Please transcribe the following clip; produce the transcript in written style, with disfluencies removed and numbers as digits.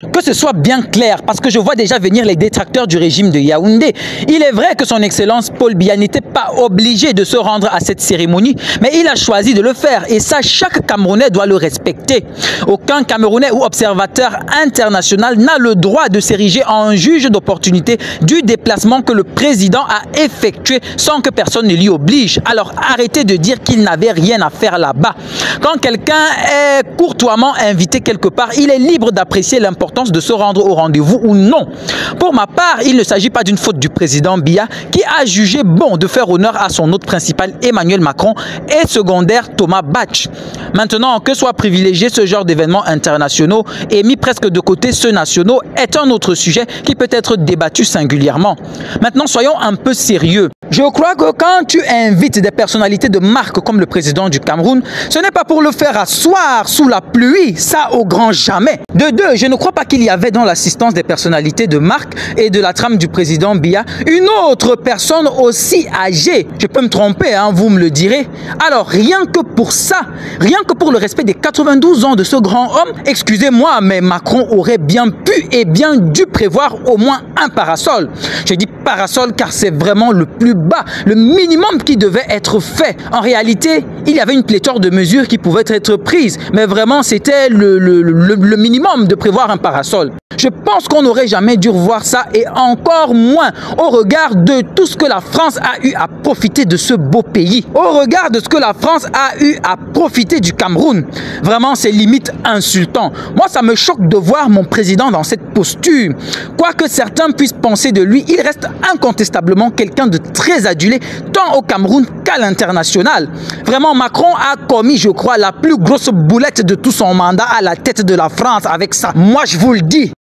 Que ce soit bien clair, parce que je vois déjà venir les détracteurs du régime de Yaoundé. Il est vrai que son Excellence Paul Biya n'était pas obligé de se rendre à cette cérémonie, mais il a choisi de le faire et ça, chaque Camerounais doit le respecter. Aucun Camerounais ou observateur international n'a le droit de s'ériger en juge d'opportunité du déplacement que le président a effectué sans que personne ne l'y oblige. Alors arrêtez de dire qu'il n'avait rien à faire là-bas. Quand quelqu'un est courtoisement invité quelque part, il est libre d'apprécier l'importance de se rendre au rendez-vous ou non. Pour ma part, il ne s'agit pas d'une faute du président Biya qui a jugé bon de faire honneur à son hôte principal Emmanuel Macron et secondaire Thomas Bach. Maintenant, que soit privilégié ce genre d'événements internationaux et mis presque de côté ceux nationaux est un autre sujet qui peut être débattu singulièrement. Maintenant, soyons un peu sérieux. Je crois que quand tu invites des personnalités de marque comme le président du Cameroun, ce n'est pas pour le faire asseoir sous la pluie, ça au grand jamais. De deux, je ne crois pas qu'il y avait dans l'assistance des personnalités de marque et de la trame du président Biya une autre personne aussi âgée. Je peux me tromper, hein, vous me le direz. Alors rien que pour ça, rien que pour le respect des 92 ans de ce grand homme, excusez-moi, mais Macron aurait bien pu et bien dû prévoir au moins un parasol. Je dis parasol car c'est vraiment le plus bas, le minimum qui devait être fait. En réalité, il y avait une pléthore de mesures qui pouvaient être prises, mais vraiment c'était le minimum de prévoir un parasol. Je pense qu'on n'aurait jamais dû revoir ça et encore moins au regard de tout ce que la France a eu à profiter de ce beau pays. Au regard de ce que la France a eu à profiter du Cameroun. Vraiment, c'est limite insultant. Moi, ça me choque de voir mon président dans cette posture. Quoi que certains puissent penser de lui, il reste incontestablement quelqu'un de très adulé, tant au Cameroun qu'à l'international. Vraiment, Macron a commis, je crois, la plus grosse boulette de tout son mandat à la tête de la France avec ça. Moi, je vous le dis.